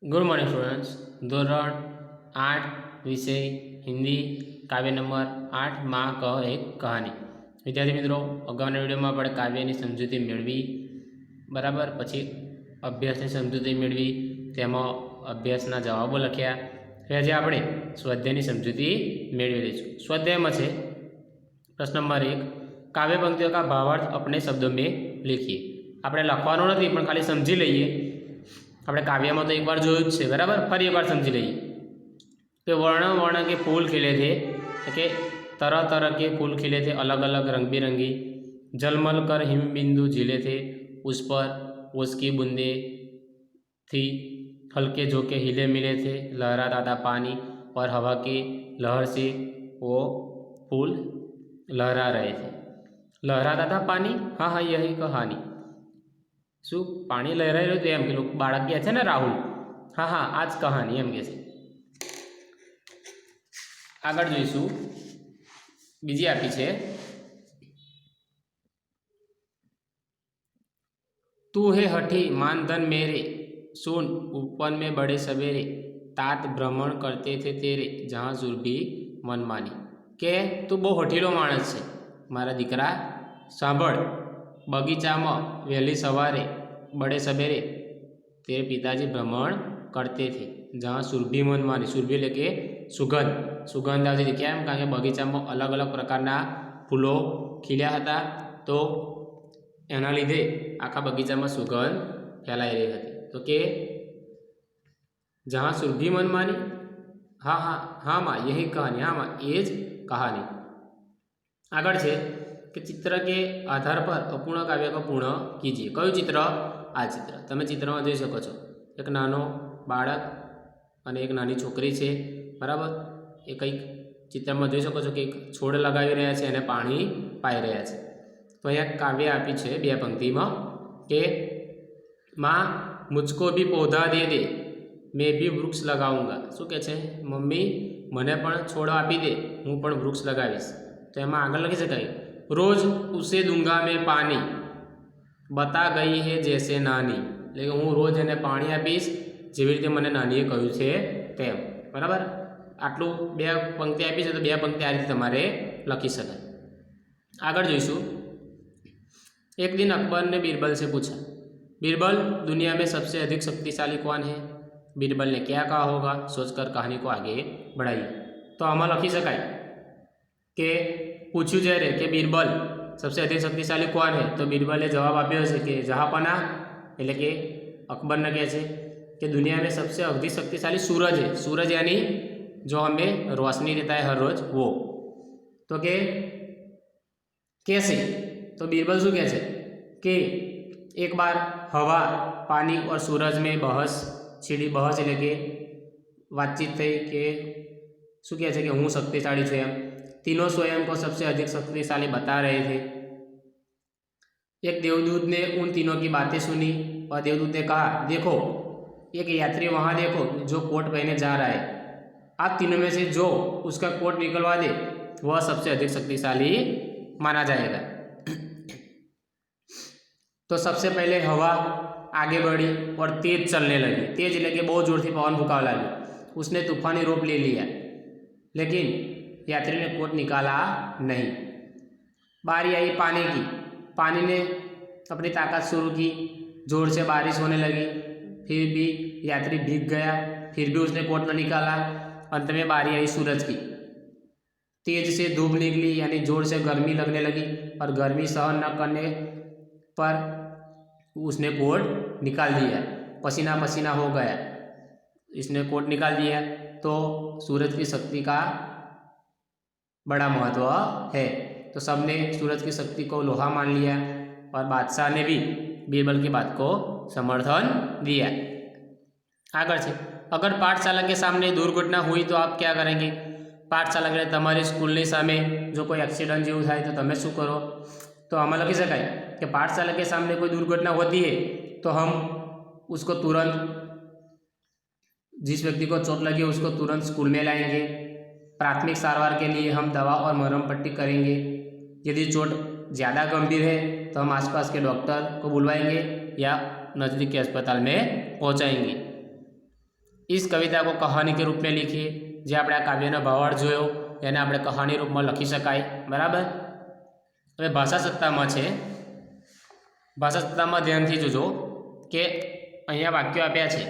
Good morning students. धोरण 8 विषय हिंदी काव्य नंबर 8 माँ कह एक कहानी। विद्यार्थी मित्रों, अगाउना विडियोमां आपणे काव्यनी समजूती मेळवी बराबर, पछी अभ्यासनी समजूती मेळवी, तेमां अभ्यासना जवाबो लख्या। આજે આપણે સ્વાધ્યાયની સમજૂતી મેળવી લઈશું। સ્વાધ્યાયમાં છે પ્રશ્ન નંબર 1, काव्य पंक्तियों का भावार्थ अपने शब्दों में लिखिए। આપણે લખવાનો નથી પણ ખાલી સમજી લઈએ। આપણે કાવ્યમાં તો એકવાર જોયું જ છે બરાબર, ફરી એકવાર સમજી લઈએ કે वर्ण वर्ण के फूल खिले थे, કે तरह तरह के फूल खिले थे अलग अलग रंग बिरंगी, जलमल कर हिम बिंदु झीले थे, उस पर ओस की बूंदे थी, हल्के झोंके हिले मिले थे, लहराता था पानी और हवा की लहर से वो फूल लहरा रहे थे। लहराता था पानी, हाँ हाँ यही कहानी। शू पानी लहराई रह्युं तो एम के बाळक कहे छे ने राहुल, हाँ हाँ आज कहानी एम कहे छे। आगळ जोईशुं, बीजी आपी छे, तू है हठी मानधन मेरे, सुन उपवन में बड़े सवेरे, तात भ्रमण करते थे तेरे, जहाँ सुरभि मनमानी। के तू बहु हठीलो माणस छे मारा दीकरा, सांभळ बगीचामां वहेली सवारे बड़े सवेरे तेरे पिताजी भ्रमण करते थे, जहाँ सुरभि मनमानी। सुरभि એટલે કે સુગંધ, સુગંધ આવતી હતી। કેમ? કારણ કે બગીચામાં અલગ અલગ પ્રકારના ફૂલો ખીલ્યા હતા, તો એના લીધે આખા બગીચામાં સુગંધ ફેલાઈ રહી હતી। તો કે जहाँ सुरभि मनमानी, हाँ हाँ हाँ माँ यही कहानी, हाँ माँ ये ज कहानी। આગળ છે કે चित्र के आधार पर अपूर्ण काव्य को पूर्ण कीजिए। क्यों चित्र? आ चित्र તમે ચિત્રમાં જોઈ શકો છો, એક નાનો બાળક અને એક નાની છોકરી છે બરાબર। એ કંઈક ચિત્રમાં જોઈ શકો છો કે એક છોડ લગાવી રહ્યા છે અને પાણી પાઈ રહ્યા છે। તો અહીંયા કાવ્ય આપી છે બે પંક્તિમાં કે माँ मुझको भी पौधा दे दे, मैं भी वृक्ष लगाऊंगा। શું કહે છે? મમ્મી મને પણ છોડ આપી દે, હું પણ વૃક્ષ લગાવીશ। તો એમાં આગળ લખી શકાય, रोज उसे दूंगा मैं पानी, बता गई है जैसे नानी। એટલે કે હું રોજ એને પાણી આપીશ જેવી રીતે મને નાનીએ કહ્યું છે તેમ, બરાબર। આટલું બે પંક્તિ આપી છે તો બે પંક્તિ આ રીતે તમારે લખી શકાય। આગળ જોઈશું, एक दिन अकबर ने बीरबल से पूछा, बीरबल दुनिया में सबसे अधिक शक्तिशाली कौन है? बीरबल ने क्या कहा होगा, सोचकर कहानी को आगे बढ़ाइए। तो आमां लखी शकाय के पूछ्યું જ્યારે કે बीरबल सबसे अधिक शक्तिशाली कौन है, तो बीरबले जवाब आप्यो है कि जहाँपना, એટલે કે अकबरને કહે છે कि दुनिया में सबसे अधिक शक्तिशाली सूरज है। सूरज यानी जो हमें रोशनी देता है हर रोज वो। तो के कैसे? तो बीरबल शू कहे कि एक बार हवा, पानी और सूरज में बहस छीड़ी। बहस એટલે કે વાતચીત થઈ કે શું કહે છે કે હું શક્તિશાળી છું એમ। तीनों स्वयं को सबसे अधिक शक्तिशाली बता रहे थे। एक देवदूत ने उन तीनों की बातें सुनी और देवदूत ने कहा, देखो एक यात्री वहाँ देखो जो कोट पहने जा रहा है, आप तीनों में से जो उसका कोट निकलवा दे वह सबसे अधिक शक्तिशाली माना जाएगा। तो सबसे पहले हवा आगे बढ़ी और तेज चलने लगी। तेज એટલે કે बहुत जोर से पवन फूंकावा लगी। उसने तूफानी रूप ले लिया, लेकिन यात्री ने कोट निकाला नहीं। बारी आई पानी की, पानी ने अपनी ताकत शुरू की, जोर से बारिश होने लगी, फिर भी यात्री भीग गया, फिर भी उसने कोट न निकाला। अंत में बारी आई सूरज की, तेज से धूप निकली यानी जोर से गर्मी लगने लगी, और गर्मी सहन न करने पर उसने कोट निकाल दिया, पसीना पसीना हो गया, इसने कोट निकाल दिया। तो सूरज की शक्ति का बड़ा महत्व है। तो सबने सूरज की शक्ति को लोहा मान लिया और बादशाह ने भी बीरबल की बात को समर्थन दिया। आगे से अगर पाठशाला के सामने दुर्घटना हुई तो आप क्या करेंगे? पाठशाला के तमारी स्कूलनी सामे जो कोई एक्सिडेंट जेवुं थाय तो तमे शुं करो? तो आमां लखी शकाय कि पाठशाला के सामने कोई दुर्घटना होती है तो हम उसको तुरंत, जिस व्यक्ति को चोट लगी उसको तुरंत स्कूल में लाएंगे। प्राथमिक सारवार के लिए हम दवा और मरहम पट्टी करेंगे। यदि चोट ज़्यादा गंभीर है तो हम आसपास के डॉक्टर को बुलवाएंगे या नज़दीक के अस्पताल में पहुंचाएंगे। इस कविता को कहानी के रूप में लिखिए। जे આપણે આ કાવ્યનો ભાવાર્થ જોયો એને આપણે કહાની રૂપમાં લખી શકાય, બરાબર। હવે ભાષાસત્તામાં છે, ભાષાસત્તામાં ધ્યાનથી જોજો કે અહીંયા વાક્યો આપ્યા છે,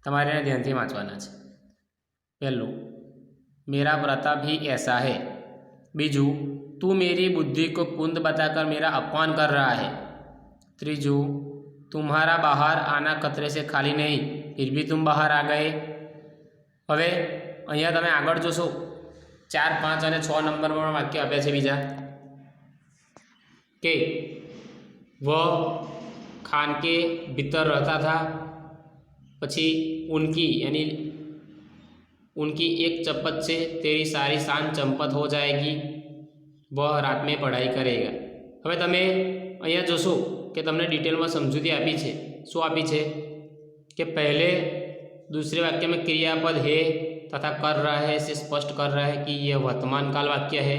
તમારે એને ધ્યાનથી વાંચવાના છે। પહેલું, मेरा प्रताप ही ऐसा है। बीजू, तू मेरी बुद्धि को कुंद बताकर मेरा अपमान कर रहा है। त्रीजू, तुम्हारा बाहर आना खतरे से खाली नहीं, फिर भी तुम बाहर आ गए। हवे अहींया तमे आगळ जोशो 4, 5 અને 6 नंबर पर वाक्य आप्या छे बीजा के वह खान के भीतर रहता था, पछी उनकी यानी उनकी एक चपत से तेरी सारी शान चंपत हो जाएगी, वह रात में पढ़ाई करेगा। हवे तमे अहींया जोशो कि तमने डिटेल में समझूती आपी छे। शुं आपी छे कि पहले दूसरे वाक्य में क्रियापद है तथा कर रहा है से स्पष्ट कर रहा है कि यह वर्तमान काल वाक्य है।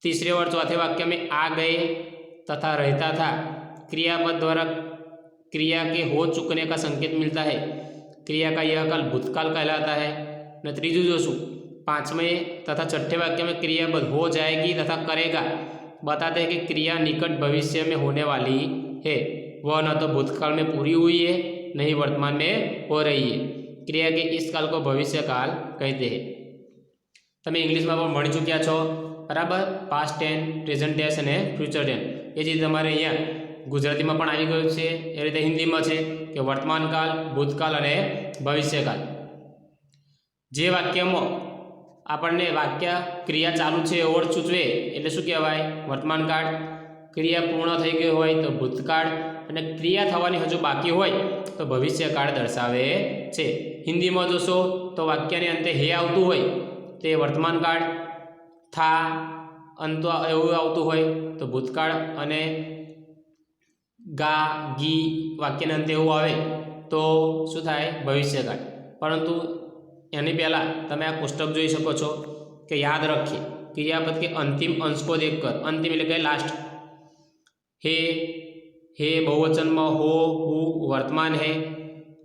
तीसरे और चौथे वाक्य में आ गए तथा रहता था क्रियापद द्वारा क्रिया के हो चुकने का संकेत मिलता है। क्रिया का यह काल भूतकाल कहलाता है। न तीजू जोशु 5वें तथा 6ठे वाक्य में क्रियापद हो जाएगी तथा करेगा बताते हैं कि क्रिया निकट भविष्य में होने वाली है, वह न तो भूतकाल में पूरी हुई है नहीं वर्तमान में हो रही है। क्रिया के इस काल को भविष्य काल कहते हैं। तमे इंग्लिश में पण भणी चूक्या छो, बराबर। पास्ट टेन, प्रेजेंट टेन्स अने फ्यूचर टेन्स ए चीज तमारे अहींया गुजराती में पण आवी गयुं छे, ए रीते हिंदी में छे कि वर्तमान काल, भूतकाल अने भविष्यकाल। जे वाक्य में आपने वाक्य क्रिया चालू है एवं सूचवे एटले शुं कहेवाय वर्तमान काल। क्रिया पूर्ण थई गई होय तो भूतकाल अने क्रिया थवानी हजू बाकी होय तो भविष्यकाल दर्शावे छे। हिंदी में जोशो तो वाक्यने अंते हे आवतुं होय ते वर्तमान काल, था अंत एवुं आवतुं होय तो भूतकाल अने गा गी वाक्यने अंते एवुं आवे तो शुं थाय भविष्यकाल। परंतु एनी पहला तमे आ कोष्टक जोई शको छो कि याद रखिए क्रियापद के अंतिम अंश को देखकर, अंतिम एटले के लास्ट, हे बहुवचन में हो, हु वर्तमान है,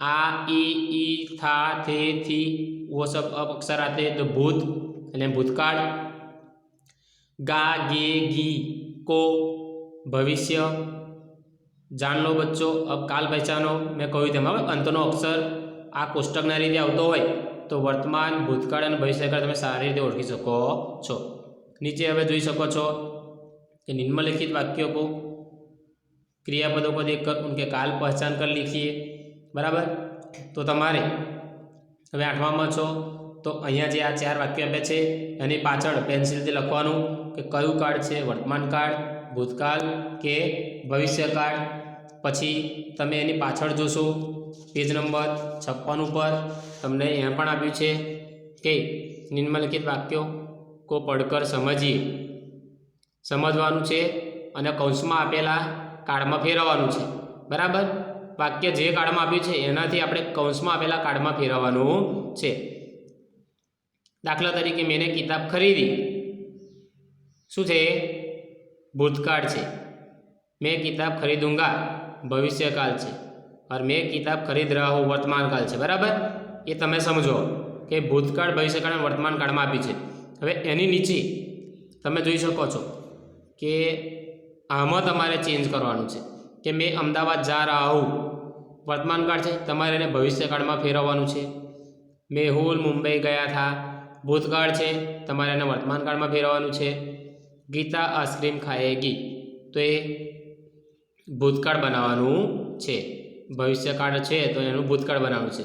आ, ई, था, थे, थी वो सब अब अक्षर आते हैं तो भूत यानी भूतकाल, गा, गे, गी को भविष्य। जान लो बच्चों, अब काल पहचानो। मैं कहूँ तेम अंतनो अक्षर आ कोष्टकना रीते आवतो होय तो वर्तमान, भूतकाल और भविष्यकाल तमे सारी रीते ओळखी शको छो। नीचे हवे जोई शको छो कि निम्नलिखित वाक्यों को क्रियापदों को देखकर उनके काल पहचान कर लिखिए, बराबर। तो तमारे हवे 8मां छो तो अहींया जे आ 4 वाक्य आप्या छे एनी पाछळ पेन्सिलथी लखवानुं कि कयुं काळ छे, वर्तमान काळ, भूतकाल के भविष्यकाल। पछी तमे एनी पाछळ जोशो पेज नंबर 56 पर तमने यहाँ पण आप्युं छे कि निम्नलिखित वाक्यों को पढ़कर समझिए, समझवानुं छे अने कौंसमां आपेला काळमां फेरववानुं छे, बराबर। वाक्य जे काळमां आप्युं छे एनाथी आपणे कौंसमां आपेला काळमां फेरववानुं छे। दाखला तरीके मैंने किताब खरीदी, शुं छे भूतकाळ छे। मैं किताब खरीदूंगा भविष्यकाल छे और मैं किताब खरीद रहा हूँ वर्तमान काल छे, बराबर। ये तमे समझो कि भूतकाळ, भविष्यकाळ अने वर्तमान काळमां आपी छे। हवे एनी नीचे तमे जोई शको छो कि आमां तमारे चेन्ज करवानुं छे कि मैं अमदावाद जा रहा हूँ, वर्तमान काळ छे, तमारे एने भविष्यकाळमां फेरववानुं छे। मेहुल मुंबई गया था, भूतकाळ छे, तमारे एने वर्तमान काळमां फेरववानुं छे। गीता आइसक्रीम खाएगी तो ये भूतकाळ बनाववानुं छे, भविष्यकाळ छे तो एनुं भूतकाळ बनाववानुं छे।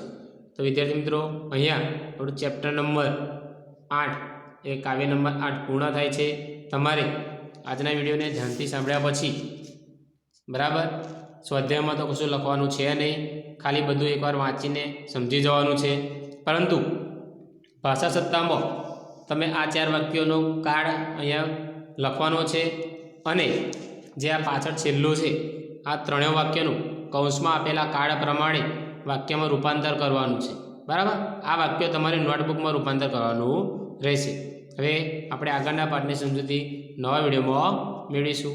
तो विद्यार्थी मित्रों अहींया आपणुं चेप्टर नंबर 8 ए काव्य नंबर 8 पूर्ण थाय छे। तमारे आजना विडियोने ध्यानथी सांभळ्या पछी, बराबर, स्वाध्यायमां तो कशुं लखवानुं छे नहीं, खाली बधुं एकवार वांचीने समजी जवानुं छे। परंतु भाषासत्तामां तमे आ 4 वाक्योनो काळ अहींया लखवानो छे अने जे आ पाछळ छेल्લું છે आ 3 वाक्यનું કૌંસમાં આપેલા કાળ પ્રમાણે વાક્યમાં રૂપાંતર કરવાનું છે, બરાબર। આ વાક્ય તમારે નોટબુકમાં રૂપાંતર કરવાનું રહેશે। હવે આપણે આગળના પાઠની સમજૂતી નવા વિડીયોમાં મેળવીશું।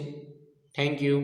Thank you.